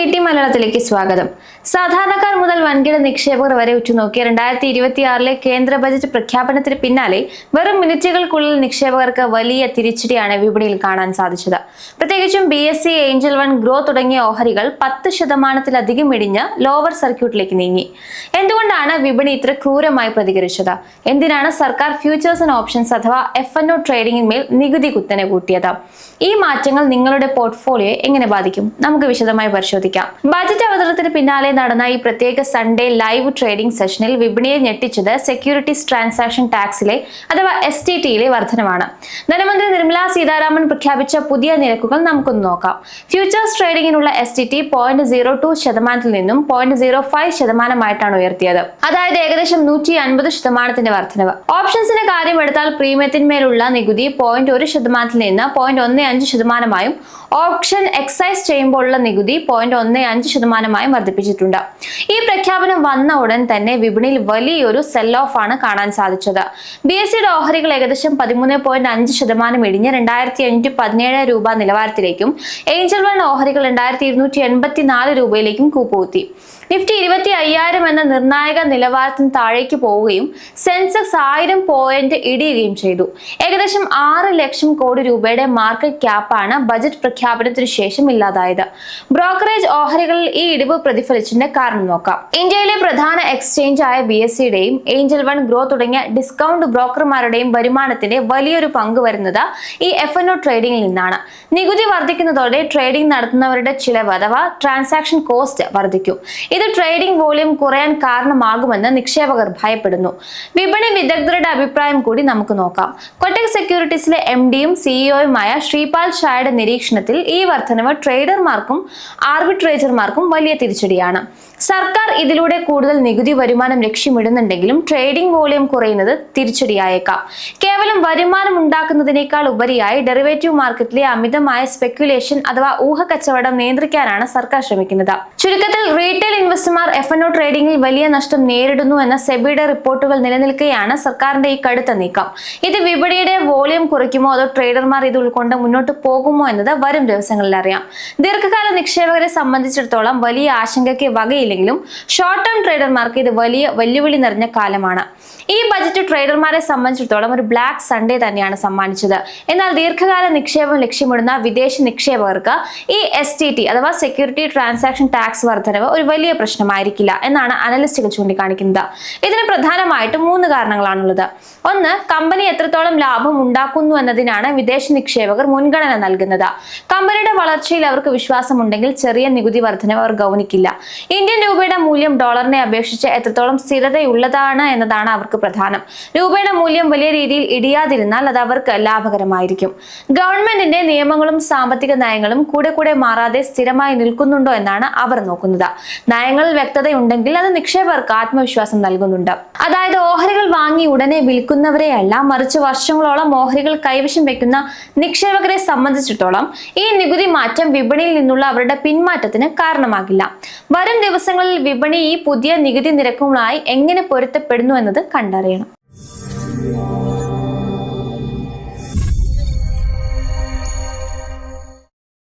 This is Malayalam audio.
VT മലയാളത്തിലേക്ക് സ്വാഗതം. സാധാരണക്കാർ മുതൽ വൻകിട നിക്ഷേപകർ വരെ ഉറ്റുനോക്കിയ 2026 കേന്ദ്ര ബജറ്റ് പ്രഖ്യാപനത്തിന് പിന്നാലെ വെറും മിനിറ്റുകൾക്കുള്ളിൽ നിക്ഷേപകർക്ക് വലിയ തിരിച്ചടിയാണ് വിപണിയിൽ കാണാൻ സാധിച്ചത്. പ്രത്യേകിച്ചും BSE, ഏഞ്ചൽ 1, ഗ്രോ തുടങ്ങിയ ഓഹരികൾ 10% ഇടിഞ്ഞ് ലോവർ സർക്യൂട്ടിലേക്ക് നീങ്ങി. എന്തുകൊണ്ടാണ് വിപണി ഇത്ര ക്രൂരമായി പ്രതികരിച്ചത്? എന്തിനാണ് സർക്കാർ ഫ്യൂച്ചേഴ്സ് ആൻഡ് ഓപ്ഷൻസ് അഥവാ FNO ട്രേഡിംഗിന്മേൽ നികുതി കുത്തനെ കൂട്ടിയത്? ഈ മാറ്റങ്ങൾ നിങ്ങളുടെ പോർട്ട്ഫോളിയോയെ എങ്ങനെ ബാധിക്കും? നമുക്ക് വിശദമായി പരിശോധിക്കാം. ബജറ്റ് അവതരണത്തിന് പിന്നാലെ നടന്ന ഈ പ്രത്യേക സൺഡേ ലൈവ് ട്രേഡിംഗ് സെഷനിൽ വിപണിയെ ഞെട്ടിച്ചത് സെക്യൂരിറ്റീസ് ട്രാൻസാക്ഷൻ ടാക്സിലെ അഥവാ STTയിലെ വർധനമാണ്. ധനമന്ത്രി നിർമ്മല സീതാരാമൻ പ്രഖ്യാപിച്ച പുതിയ നിരക്കുകൾ നമുക്കൊന്ന് നോക്കാം. ഫ്യൂച്ചേഴ്സ് ട്രേഡിംഗിനുള്ള STT 0.02% നിന്നും 0.05% ഉയർത്തിയത്. അതായത് ഏകദേശം 150% വർധനവ്. ഓപ്ഷൻസിന്റെ കാര്യമെടുത്താൽ പ്രീമിയത്തിന്മേലുള്ള നികുതി 0.1% നിന്ന് 0.15%, ഓപ്ഷൻ എക്സൈസ് ചെയ്യുമ്പോഴുള്ള നികുതി 0.15% വർദ്ധിപ്പിച്ചിട്ടുണ്ട്. ഈ പ്രഖ്യാപനം വന്ന ഉടൻ തന്നെ വിപണിയിൽ വലിയൊരു സെൽ ഓഫ് ആണ് കാണാൻ സാധിച്ചത്. BSEയുടെ ഓഹരികൾ ഏകദേശം 13.5% ഇടിഞ്ഞ് 2517 രൂപ നിലവാരത്തിലേക്കും ഏഞ്ചൽ 1 ഓഹരികൾ 2284 രൂപയിലേക്കും കൂപ്പുകുത്തി. നിഫ്റ്റി 25,000 എന്ന നിർണായക നിലവാരത്തിന് താഴേക്ക് പോവുകയും സെൻസെക്സ് 1000 പോയിന്റ് ഇടിയുകയും ചെയ്തു. ഏകദേശം 6 ലക്ഷം കോടി രൂപയുടെ മാർക്കറ്റ് ക്യാപ്പാണ് ബജറ്റ് പ്രഖ്യാപനത്തിനു ശേഷം ഇല്ലാതായത്. ബ്രോക്കറേജ് ഓഹരികളിൽ ഈ ഇടിവ് പ്രതിഫലിച്ചതിന്റെ കാരണം നോക്കാം. ഇന്ത്യയിലെ പ്രധാന എക്സ്ചേഞ്ച് ആയ BSEയുടെയും ഏഞ്ചൽ 1, ഗ്രോ തുടങ്ങിയ ഡിസ്കൗണ്ട് ബ്രോക്കർമാരുടെയും വരുമാനത്തിന്റെ വലിയൊരു പങ്ക് വരുന്നത് ഈ FNO ട്രേഡിംഗിൽ നിന്നാണ്. നികുതി വർദ്ധിക്കുന്നതോടെ ട്രേഡിംഗ് നടത്തുന്നവരുടെ ചിലവ് അഥവാ ട്രാൻസാക്ഷൻ കോസ്റ്റ് വർദ്ധിക്കും. ഇത് ട്രേഡിംഗ് വോളിയം കുറയാൻ കാരണമാകുമെന്ന് നിക്ഷേപകർ ഭയപ്പെടുന്നു. വിപണി വിദഗ്ധരുടെ അഭിപ്രായം കൂടി നമുക്ക് നോക്കാം. കൊട്ടക് സെക്യൂരിറ്റീസിലെ MDയും CEOയുമായ ശ്രീപാൽ ഷായുടെ നിരീക്ഷണത്തിൽ ഈ വർധനവ് ട്രേഡർമാർക്കും ആർബിട്രേജർമാർക്കും വലിയ തിരിച്ചടിയാണ്. സർക്കാർ ഇതിലൂടെ കൂടുതൽ നികുതി വരുമാനം ലക്ഷ്യമിടുന്നുണ്ടെങ്കിലും ട്രേഡിംഗ് വോളിയം കുറയുന്നത് തിരിച്ചടിയായേക്കാം. കേവലം വരുമാനം ഉണ്ടാക്കുന്നതിനേക്കാൾ ഉപരിയായി ഡെറിവേറ്റീവ് മാർക്കറ്റിലെ അമിതമായ സ്പെക്കുലേഷൻ അഥവാ ഊഹക്കച്ചവടം നിയന്ത്രിക്കാനാണ് സർക്കാർ ശ്രമിക്കുന്നത്. ചുരുക്കത്തിൽ റീറ്റെയിൽ ഇൻവെസ്റ്റർമാർ FNO ട്രേഡിംഗിൽ വലിയ നഷ്ടം നേരിടുന്നു എന്ന സെബിയുടെ റിപ്പോർട്ടുകൾ നിലനിൽക്കെയാണ് സർക്കാരിന്റെ ഈ കടുത്ത നീക്കം. ഇത് വിപണിയുടെ വോളിയം കുറയ്ക്കുമോ അതോ ട്രേഡർമാർ ഇത് ഉൾക്കൊണ്ട് മുന്നോട്ട് പോകുമോ എന്നത് വരും ദിവസങ്ങളിൽ അറിയാം. ദീർഘകാല നിക്ഷേപകരെ സംബന്ധിച്ചിടത്തോളം വലിയ ആശങ്കയ്ക്ക് വകയില്ലെങ്കിലും ഷോർട്ട് ടേം ട്രേഡർമാർക്ക് ഇത് വലിയ വെല്ലുവിളി നിറഞ്ഞ കാലമാണ്. ഈ ബജറ്റ് ട്രേഡർമാരെ സംബന്ധിച്ചിടത്തോളം ഒരു ബ്ലാക്ക് സൺഡേ തന്നെയാണ് സമ്മാനിച്ചത്. എന്നാൽ ദീർഘകാല നിക്ഷേപം ലക്ഷ്യമിടുന്ന വിദേശ നിക്ഷേപകർക്ക് ഈ STT അഥവാ സെക്യൂരിറ്റി ട്രാൻസാക്ഷൻ ടാക്സ് വർധനവ് ഒരു വലിയ പ്രശ്നമായിരിക്കില്ല എന്നാണ് അനലിസ്റ്റുകൾ ചൂണ്ടിക്കാണിക്കുന്നത്. ഇതിന് പ്രധാനമായിട്ടും 3 കാരണങ്ങളാണുള്ളത്. ഒന്ന്, കമ്പനി എത്രത്തോളം ലാഭം ഉണ്ടാക്കുന്നു എന്നതിനാണ് വിദേശ നിക്ഷേപകർ മുൻഗണന നൽകുന്നത്. കമ്പനിയുടെ വളർച്ചയിൽ അവർക്ക് വിശ്വാസമുണ്ടെങ്കിൽ ചെറിയ നികുതി വർധനവ് അവർ ഗൗനിക്കില്ല. ഇന്ത്യൻ രൂപയുടെ മൂല്യം ഡോളറിനെ അപേക്ഷിച്ച് എത്രത്തോളം സ്ഥിരതയുള്ളതാണ് എന്നതാണ് അവർക്ക് പ്രധാനം. രൂപയുടെ മൂല്യം വലിയ രീതിയിൽ ഇടിയാതിരുന്നാൽ അത് അവർക്ക് ലാഭകരമായിരിക്കും. ഗവൺമെന്റിന്റെ നിയമങ്ങളും സാമ്പത്തിക നയങ്ങളും കൂടെ മാറാതെ സ്ഥിരമായി നിൽക്കുന്നുണ്ടോ എന്നാണ് അവർ നോക്കുന്നത്. നയങ്ങളിൽ വ്യക്തതയുണ്ടെങ്കിൽ അത് നിക്ഷേപകർക്ക് ആത്മവിശ്വാസം നൽകുന്നുണ്ട്. അതായത് ഓഹരികൾ വാങ്ങി ഉടനെ വിൽക്കുന്നവരെയല്ല, മറിച്ച് വർഷങ്ങളോളം ഓഹരികൾ കൈവശം വെക്കുന്ന നിക്ഷേപകരെ സംബന്ധിച്ചിടത്തോളം ഈ നികുതി മാറ്റം വിപണിയിൽ നിന്നുള്ള അവരുടെ പിന്മാറ്റത്തിന് കാരണമാകില്ല. വരും ദിവസങ്ങളിൽ വിപണി ഈ പുതിയ നികുതി നിരക്കുകളായി എങ്ങനെ പൊരുത്തപ്പെടുന്നു എന്നത് കണ്ടറിയണം.